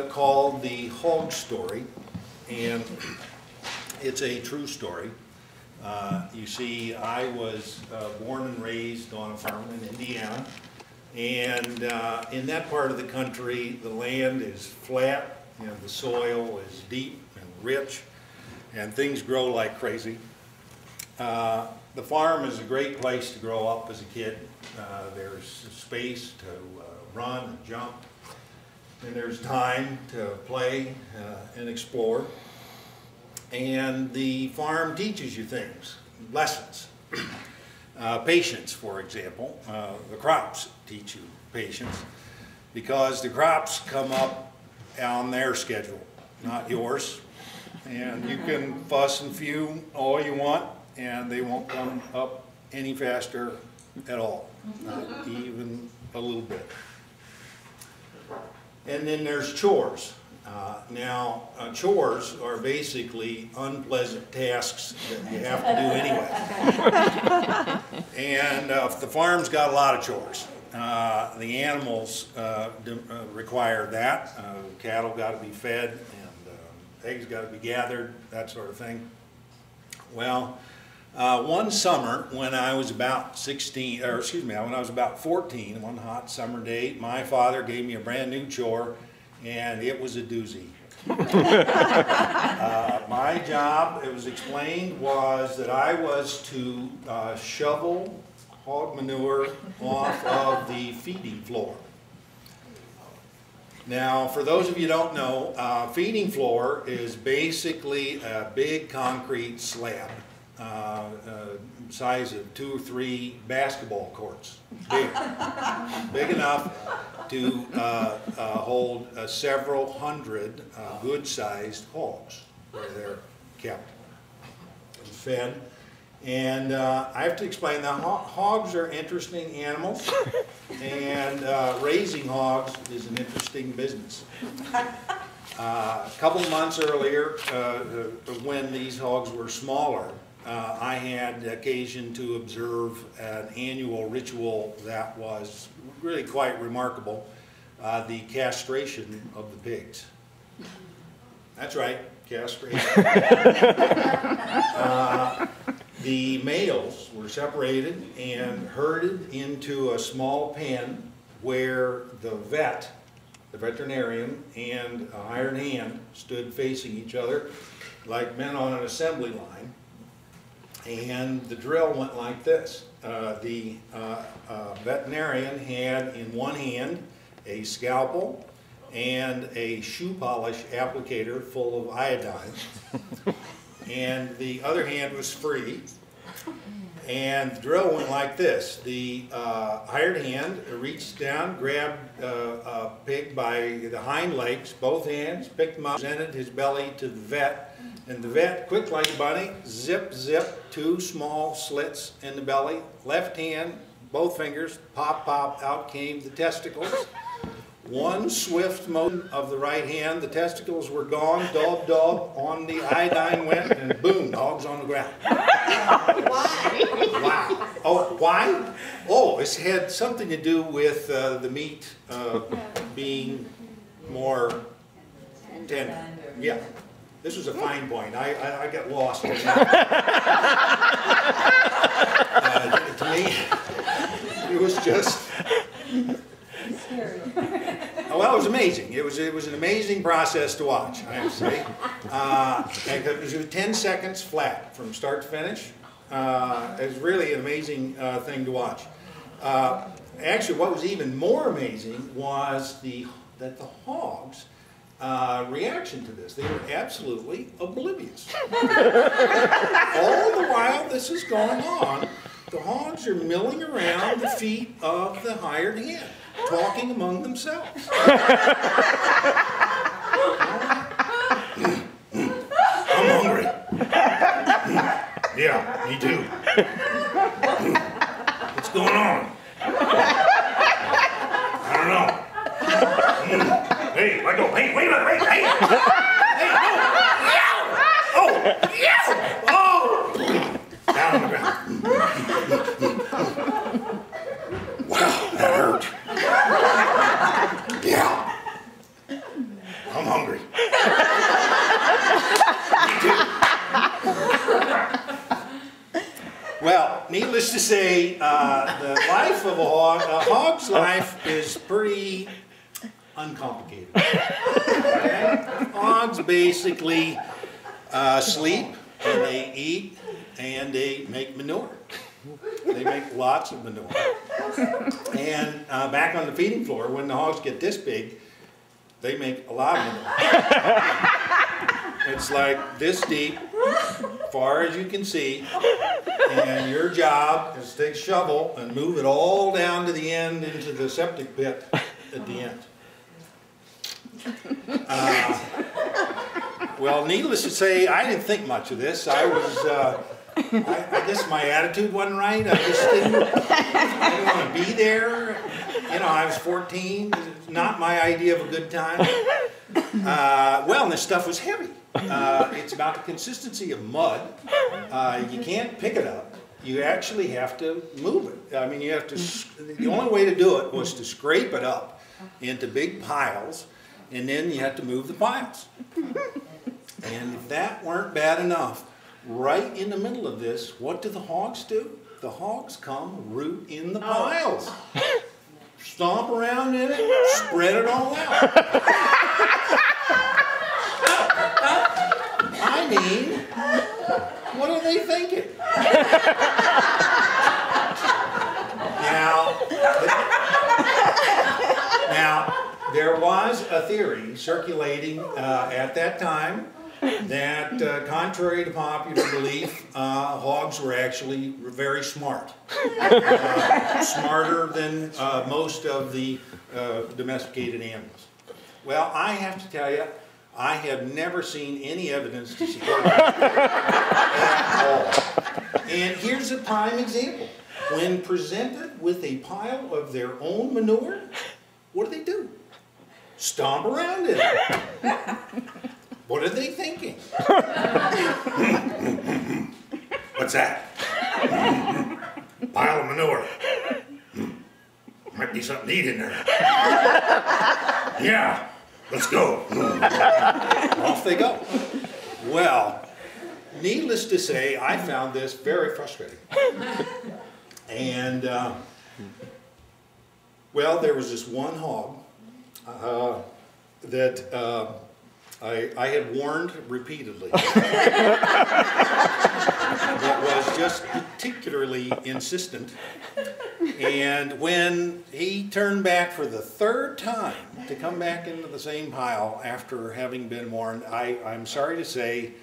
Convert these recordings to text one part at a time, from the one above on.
called the Hog Story, and it's a true story. You see, I was born and raised on a farm in Indiana, and in that part of the country, the land is flat, and the soil is deep and rich, and things grow like crazy. The farm is a great place to grow up as a kid. There's space to run and jump, and there's time to play and explore. And the farm teaches you things, lessons. Patience, for example. The crops teach you patience because the crops come up on their schedule, not yours. And you can fuss and fume all you want, and they won't come up any faster at all, not even a little bit. And then there's chores. Chores are basically unpleasant tasks that you have to do anyway. And the farm's got a lot of chores. The animals require that. Cattle got to be fed, and eggs got to be gathered, that sort of thing. Well, one summer when I was about 14, one hot summer day, my father gave me a brand new chore, and it was a doozy. My job, it was explained, was that I was to shovel hog manure off of the feeding floor. Now, for those of you who don't know, feeding floor is basically a big concrete slab, size of 2 or 3 basketball courts, big enough to hold several hundred good-sized hogs where they're kept and fed. And I have to explain that hogs are interesting animals, and raising hogs is an interesting business. A couple months earlier, when these hogs were smaller, I had occasion to observe an annual ritual that was really quite remarkable, the castration of the pigs. That's right, castration. The males were separated and herded into a small pen where the veterinarian, and a hired hand stood facing each other like men on an assembly line. And the drill went like this. The veterinarian had in one hand a scalpel and a shoe polish applicator full of iodine. And the other hand was free. And the drill went like this. The hired hand reached down, grabbed a pig by the hind legs, both hands, picked him up, presented his belly to the vet, and the vet, quick like a bunny, zip, zip, 2 small slits in the belly. Left hand, both fingers, pop, pop, out came the testicles. One swift motion of the right hand, the testicles were gone, daub, daub, on the iodine went, and boom, the hog's on the ground. Why? Wow. Oh, why? Oh, it had something to do with the meat being more tender. Yeah. This was a fine point. I got lost in that. To me, it was just... Well, it was amazing. It was an amazing process to watch, I have to say. It was 10 seconds flat from start to finish. It was really an amazing thing to watch. Actually, what was even more amazing was that the hogs' reaction to this. They were absolutely oblivious. All the while this is going on, the hogs are milling around the feet of the hired hand, talking among themselves. I'm hungry. Yeah, me too. What's going on? I don't know. Hey, let go. Hey, wait a minute. Hey, hey. Hey, no. Oh, yeah. Oh. Down on the ground. Wow, that hurt. Yeah. hog. A hog's life is pretty uncomplicated. Okay? Hogs basically sleep, and they eat, and they make manure. They make lots of manure. And back on the feeding floor, when the hogs get this big, they make a lot of manure. It's like this deep, far as you can see, and your job is to take a shovel and move it all down to the end into the septic pit at the end. Well, needless to say, I didn't think much of this. I guess my attitude wasn't right. I didn't want to be there. You know, I was 14. It's not my idea of a good time. Well, and this stuff was heavy. It's about the consistency of mud. You can't pick it up. You actually have to move it. I mean, you have to. The only way to do it was to scrape it up into big piles, and then you have to move the piles. And if that weren't bad enough, right in the middle of this, what do the hogs do? The hogs come root in the piles. Stomp around in it, spread it all out. I mean, what are they thinking? Now, there was a theory circulating at that time that, contrary to popular belief, hogs were actually very smart. Smarter than most of the domesticated animals. Well, I have to tell you, I have never seen any evidence to support that at all. And here's a prime example. When presented with a pile of their own manure, what do? Stomp around in it. What are they thinking? What's that? Pile of manure. Might be something to eat in there. Yeah, let's go. Off they go. Well, needless to say, I found this very frustrating. And, well, there was this one hog that I had warned repeatedly. That was just particularly insistent. And when he turned back for the third time to come back into the same pile after having been warned, I'm sorry to say,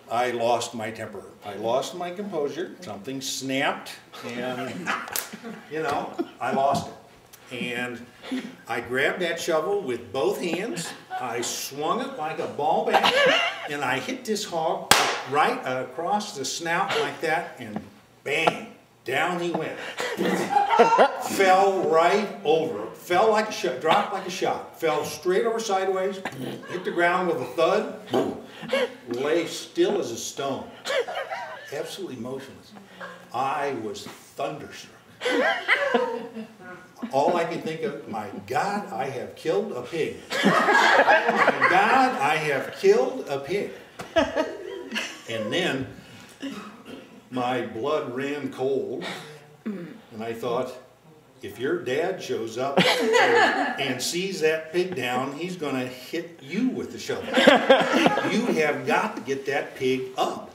I lost my temper. I lost my composure. Something snapped, and, you know, I lost it. And I grabbed that shovel with both hands, I swung it like a ball bat, and I hit this hog right across the snout like that, and bang, down he went. Fell right over, fell like a shot, dropped like a shot, fell straight over sideways, hit the ground with a thud, lay still as a stone, absolutely motionless. I was thunderstruck. All I could think of, my God, I have killed a pig. My God, I have killed a pig. And then my blood ran cold, and I thought, if your dad shows up and sees that pig down, he's going to hit you with the shovel. You have got to get that pig up.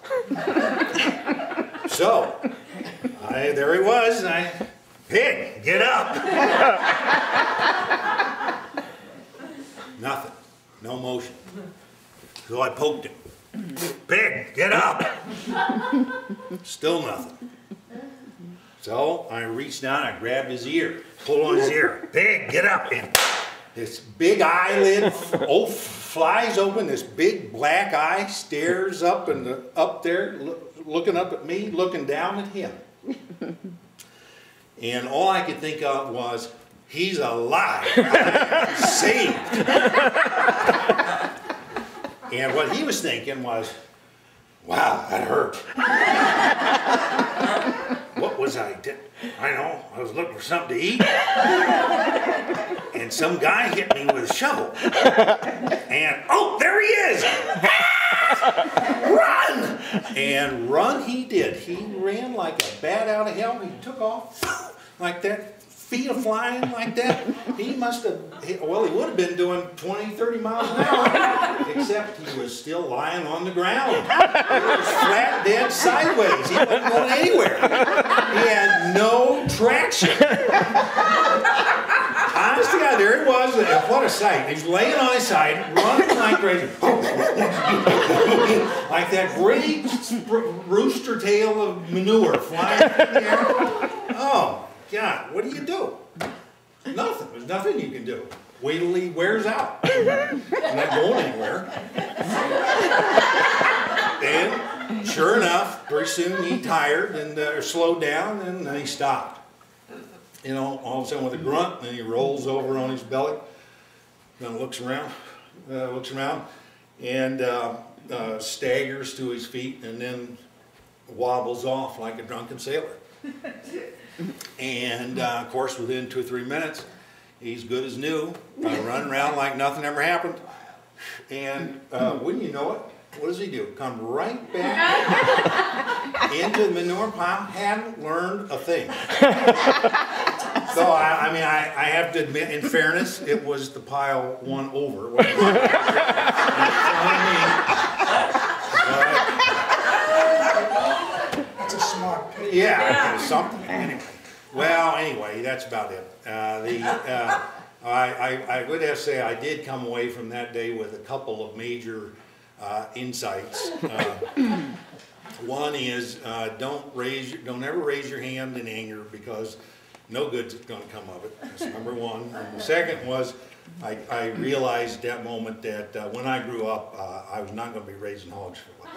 So, there he was, and pig, get up! Nothing, no motion. So I poked him. Pig, get up! Still nothing. So I reached down, I grabbed his ear, pulled on his ear. Pig, get up! And this big eyelid flies open, this big black eye stares up and up there, looking up at me, looking down at him. And all I could think of was, he's alive, I'm saved. And what he was thinking was, wow, that hurt. What was I doing? I know, I was looking for something to eat. And some guy hit me with a shovel. And, oh, there he is! Run! And run he did. He ran like a bat out of hell. He took off like that, feet of flying like that. He must have, well, he would have been doing 20, 30 miles an hour, except he was still lying on the ground. He was flat dead sideways. He wasn't going anywhere. He had no traction. Honest to God, there he was. What a sight. He was laying on his side, running like crazy. Like that great rooster tail of manure flying through the air. Oh, God, what do you do? Nothing. There's nothing you can do. Wait till he wears out. He's not going anywhere. And sure enough, pretty soon he tired and slowed down, and then he stopped. You know, all of a sudden with a grunt, and he rolls over on his belly, then looks around, and staggers to his feet, and then wobbles off like a drunken sailor. And of course, within 2 or 3 minutes, he's good as new, running around like nothing ever happened. And wouldn't you know it, what does he do? Come right back into the manure pile, hadn't learned a thing. So, I mean, I have to admit, in fairness, it was the pile one over. That's a smart pig. Yeah, something. Anyway, that's about it. I would have to say I did come away from that day with a couple of major insights. One is don't ever raise your hand in anger, because no good's going to come of it. That's number one. And the second was I realized at that moment that when I grew up, I was not going to be raising hogs for life.